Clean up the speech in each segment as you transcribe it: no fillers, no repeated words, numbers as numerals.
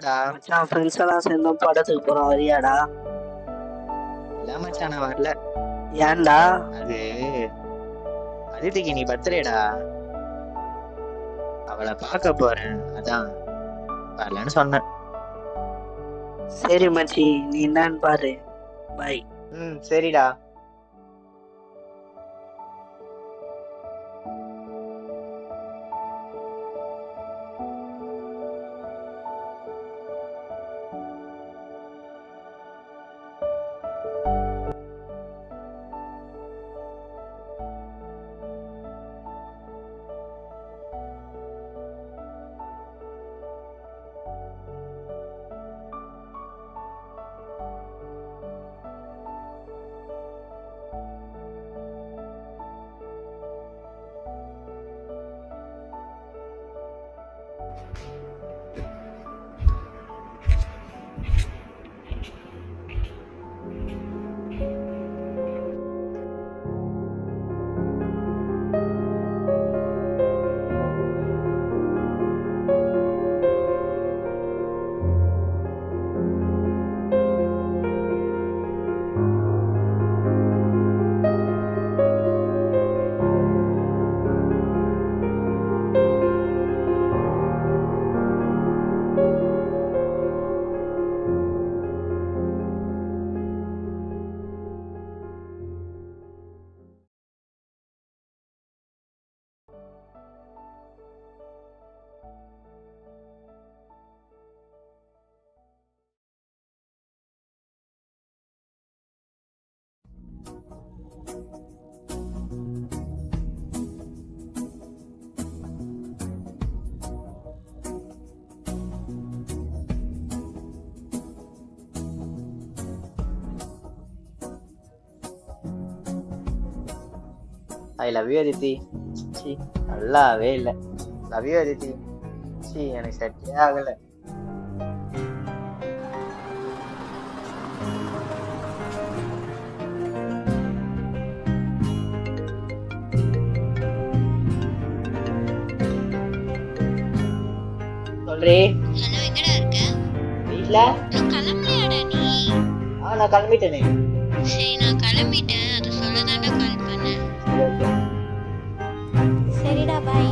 என்னடா மச்சான் ஃப்ரெண்ட்ஸ் எல்லாம் சேர்ந்து படத்துக்கு போறோம், வரியாடா? இல்ல மச்சான் நான் வரல. ஏன்டா? அது அதித்திக்கு நீ பர்த்டேடா, அவளை பார்க்க போறேன், அதான் வரலன்னு சொன்னேன். சரி மச்சி, நீ என்னன்னு பாரு. பை. சரிடா. ஐ லவ் யூ அதித்தி. சி நல்லாவே இல்லை. Love you Aditi. சி எனக்கு செட்டே ஆகலை. சொல்றே. ஹலோ, எங்கடா இருக்க? வீட்ல. கிளம்பலையாடா நீ? நான் கிளம்பிட்டேனே. சரி, நான் கிளம்பிட்டேன், அது சொல்லதான்டா கால் பண்ணேன். சரிடா, பாய்.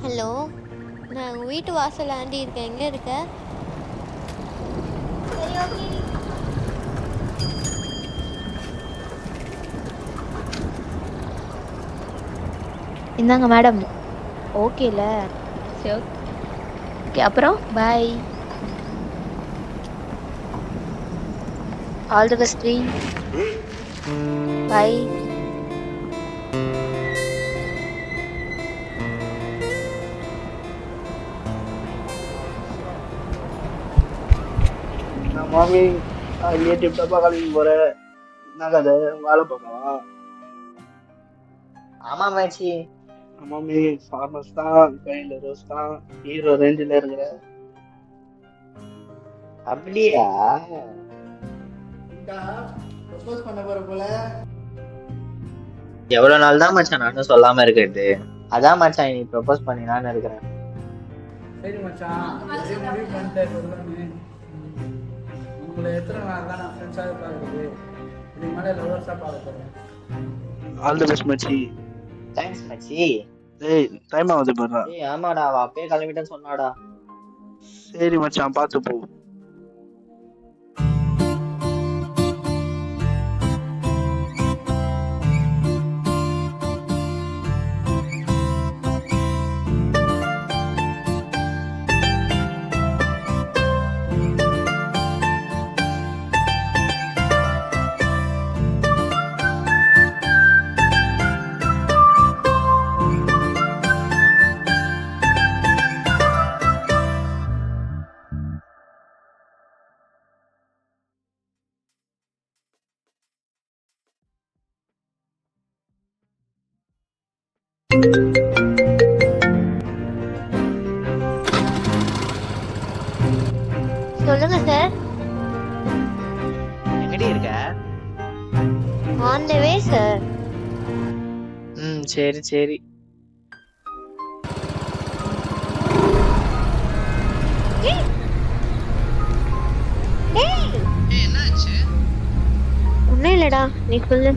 ஹலோ, நான் உங்கள் வீட்டு வாசல் ஆண்டி இருக்கேன், எங்கே இருக்க? சரி, ஓகே. இந்தாங்க மேடம். ஓகேல? சரி, ஓகே. அப்புறம் பாய். All the best. பாய். நான் மாமி இங்கே டிப்டாப்பா கிளம்பி போறேன். என்ன கதை, வேலை பார்க்கலாம்? ஆமா மேச்சி. மாமி ஃபார்மஸ் தான், கையில் ரோஸ் தான், ஹீரோ ரேஞ்சில் இருக்கிற. அப்படியா? ப்ரப்போஸ் பண்ண போற போல. எவ்வளவு நாள் தான் மச்சான் நானும் சொல்லாம இருக்கிறது. அதான் மச்சான் நீ ப்ரப்போஸ் பண்ணினான்னு இருக்கிறேன். சரி மச்சான், அதே முடிவு பண்ணிட்டேன் சொல்லணும்னு. உங்களை எத்தனை நாள் தான் நான் ஃப்ரெண்ட்ஸாக பார்க்குறது, இதுக்கு மேலே லவர்ஸாக பார்க்க போகிறேன். ஆல் தி பெஸ்ட் மச்சி. தேங்க்ஸ் மச்சி. ஏய், டைம் ஆகுது பாரு. ஏய் ஆமாடா, அவ அப்பயே கிளம்பிட்டேன்னு சொன்னாடா. சரி மச்சான், பார்த்து போ. சொல்லுங்க சார். எங்கடி இருக்க? On the way sir. சரி சரி. ஒன்றும் இல்லைடா, நீ சொல்லு.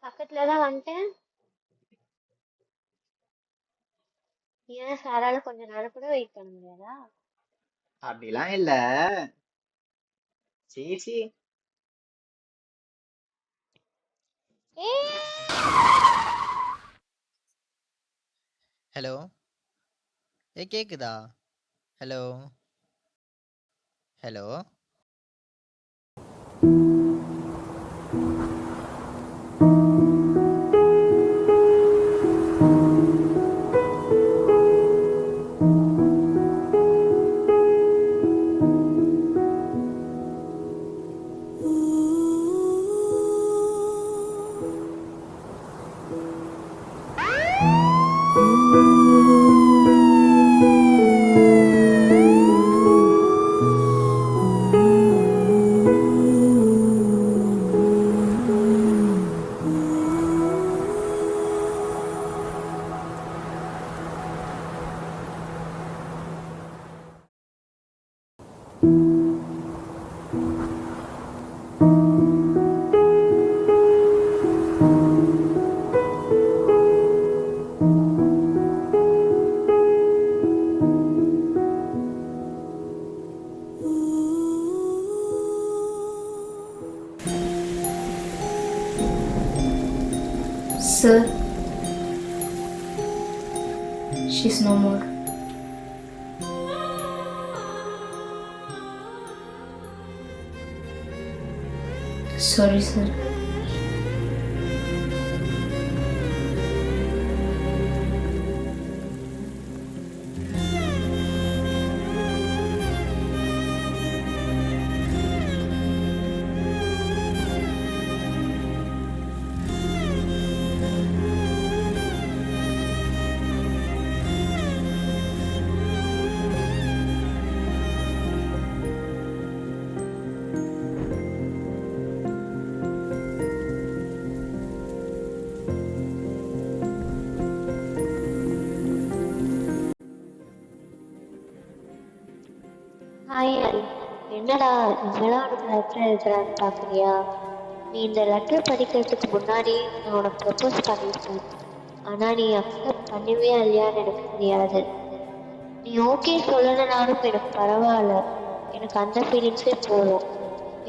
பக்கத்துல தான் வந்துட்டேன். ஏன் சாரால கொஞ்ச நேரம் கூட வெயிட் பண்ண முடியாதா? அப்படிலாம் இல்ல. சீச்சி. ஹலோ. கேக்குதா? Hello. Hello. Sir, she's no more. Sorry, sir. Hi Hari, என்னடா இவ்வளோ உனக்கு லெட்டர் எழுதுறான்னு பார்க்குறியா? நீ இந்த லெட்டர் படிக்கிறதுக்கு முன்னாடி நான் உனக்கு ப்ரப்போஸ் பண்ணியிருக்கேன். ஆனால் நீ அக்செப்ட் பண்ணுவியா இல்லையான்னு எனக்கு தெரியாது. நீ ஓகே சொல்லலைனாலும் எனக்கு பரவாயில்ல, எனக்கு அந்த ஃபீலிங்ஸே போதும்.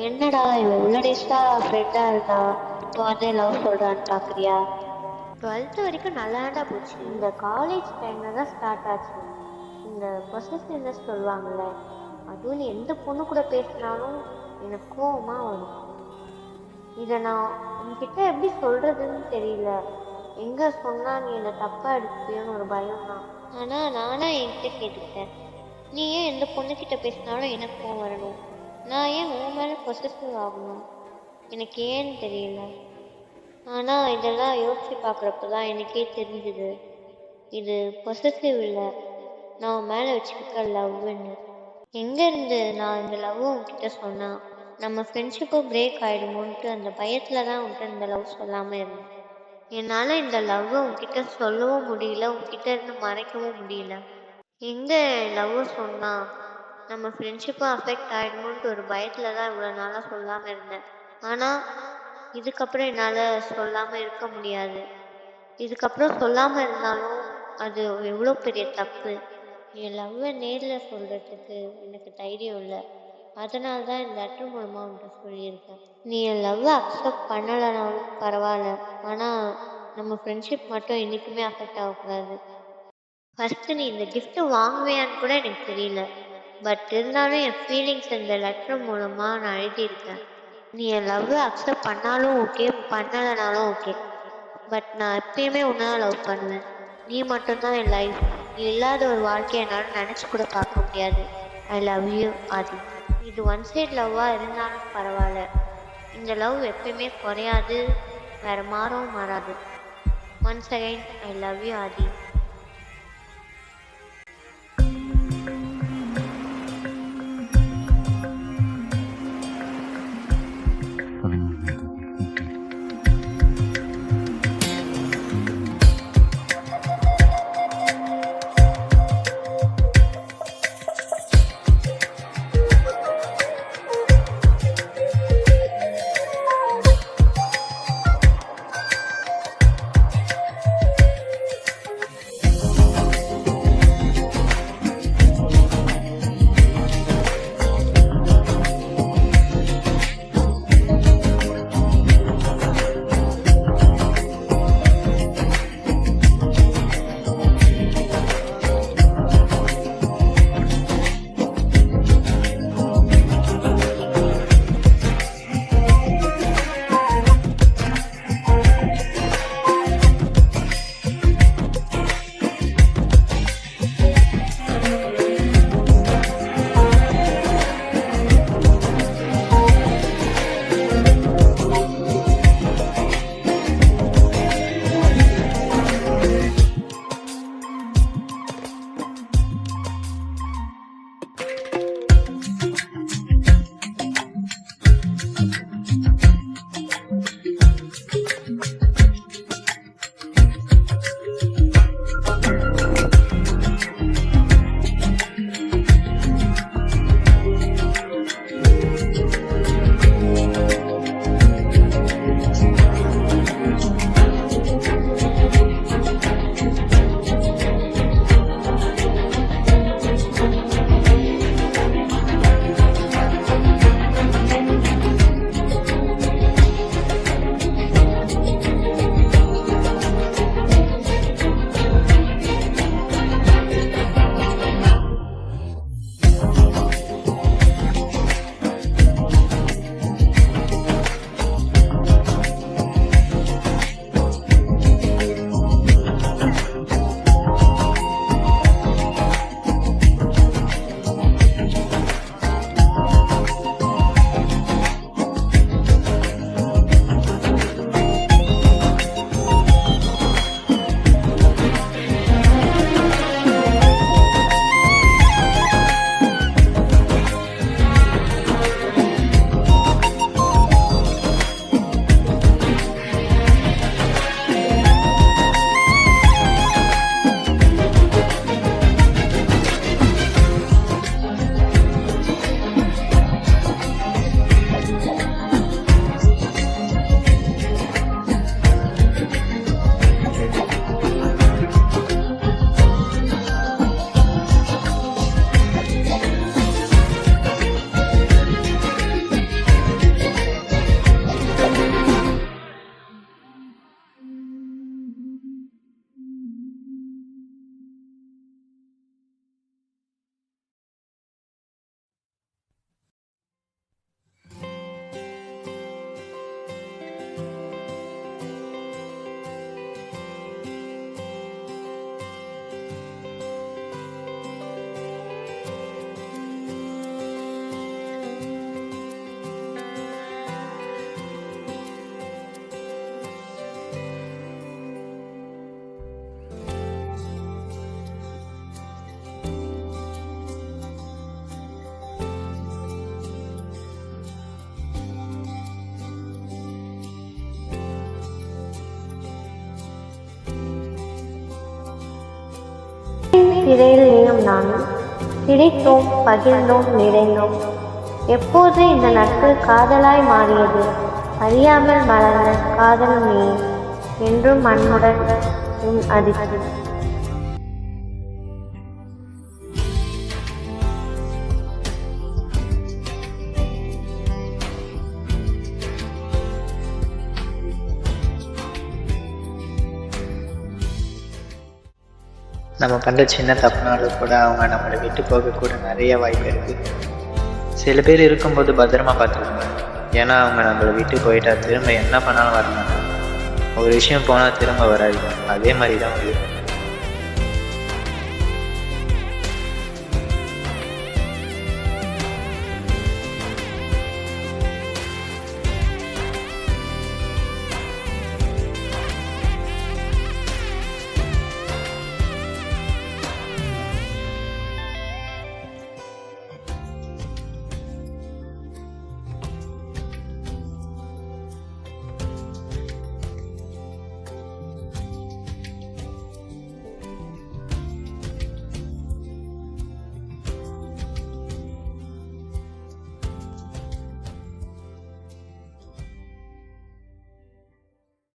என்னடா இவன் இவ்வளோ டேஸ்டாக ஃப்ரெண்டாக இருந்தா இப்போ வந்து லவ் சொல்கிறான்னு பார்க்குறியா? டுவெல்த்து வரைக்கும் நல்லாண்டா போச்சு. இந்த காலேஜ் டைமில் தான் ஸ்டார்ட் ஆச்சு இந்த பொசசிவ்னஸ் சொல்லுவாங்கள்ல. அதுவும் நீ எந்த பொண்ணு கூட பேசினாலும் எனக்கு கோவமாக வரும். இதை நான் உன்கிட்ட எப்படி சொல்கிறதுன்னு தெரியல. எங்கே சொன்னால் நீ என்னை தப்பாக எடுத்துப்பியோன்னு ஒரு பயம் தான். ஆனால் நானாக என்கிட்ட கேட்டுக்கிட்டேன், நீ ஏன் எந்த பொண்ணுக்கிட்ட பேசினாலும் எனக்கு கோவம் வரணும்? நான் ஏன் உன் மேலே பொசசிவ் ஆகணும்? எனக்கு ஏன்னு தெரியல. ஆனால் இதெல்லாம் யோசித்து பார்க்குறப்ப தான் எனக்கே தெரிஞ்சுது, இது பொசசிவ் இல்லை, நான் மேலே வச்சுக்கிட்ட லவ்வுன்னு. எங்கேருந்து நான் இந்த லவ் உன்கிட்ட சொன்னால் நம்ம ஃப்ரெண்ட்ஷிப்பும் பிரேக் ஆகிடுமோன்ட்டு அந்த பயத்தில் தான் உன்கிட்ட இந்த லவ் சொல்லாமல் இருந்தேன். என்னால் இந்த லவ்வை உன்கிட்ட சொல்லவும் முடியல, உன்கிட்ட இருந்து மறைக்கவும் முடியல. எங்கே லவ்வை சொன்னால் நம்ம ஃப்ரெண்ட்ஷிப்பும் அஃபெக்ட் ஆகிடுமோன்ட்டு ஒரு பயத்தில் தான் இவ்வளோ நாளாக சொல்லாமல் இருந்தேன். ஆனால் இதுக்கப்புறம் என்னால் சொல்லாமல் இருக்க முடியாது. இதுக்கப்புறம் சொல்லாமல் இருந்தாலும் அது எவ்வளோ பெரிய தப்பு. என் லவ்வை நேரில் சொல்கிறதுக்கு எனக்கு தைரியம் இல்லை. அதனால தான் இந்த லெட்டர் மூலமாக உன்கிட்ட சொல்லியிருக்கேன். நீ என் லவ்வை அக்செப்ட் பண்ணலைனாலும் பரவாயில்ல, ஆனால் நம்ம ஃப்ரெண்ட்ஷிப் மட்டும் என்றைக்குமே அஃபெக்ட் ஆகக்கூடாது. ஃபஸ்ட்டு நீ இந்த கிஃப்ட்டு வாங்குவியான்னு கூட எனக்கு தெரியல. பட் இருந்தாலும் என் ஃபீலிங்ஸ் இந்த லெட்டர் மூலமாக நான் எழுதியிருக்கேன். நீ என் லவ்வை அக்செப்ட் பண்ணாலும் ஓகே, பண்ணலைனாலும் ஓகே. பட் நான் எப்பயுமே உன்னை லவ் பண்ணுவேன். நீ மட்டும்தான் என் லைஃப். நீ இல்லாத ஒரு வாழ்க்கையை என்னால் நினச்சி கூட பார்க்க முடியாது. ஐ லவ் யூ ஆதி. இது ஒன் சைட் லவ்வாக இருந்தாலும் பரவாயில்ல, இந்த லவ் எப்பயுமே குறையாது, வேறு மாறவும் மாறாது. Once again I love you Aadhi. சிறையில் நீயும் நானும் சிரித்தோம், பகிர்ந்தோம், நிறைந்தோம். எப்போது இந்த நட்பு காதலாய் மாறியது? அறியாமல் மலர்ந்த காதல் நீ என்றும் அன்புடன் உன் அதிர்ச்சி. நம்ம பண்ணுற சின்ன தப்புனாலும் கூட அவங்க நம்மளை விட்டு போக கூட நிறைய வாய்ப்பு இருக்குது. சில பேர் இருக்கும்போது பத்திரமா பார்த்துக்கோங்க. ஏன்னா அவங்க நம்மளை விட்டு போயிட்டா திரும்ப என்ன பண்ணாலும் வர மாட்டாங்க. ஒரு விஷயம் போனால் திரும்ப வராது. அதே மாதிரி தான்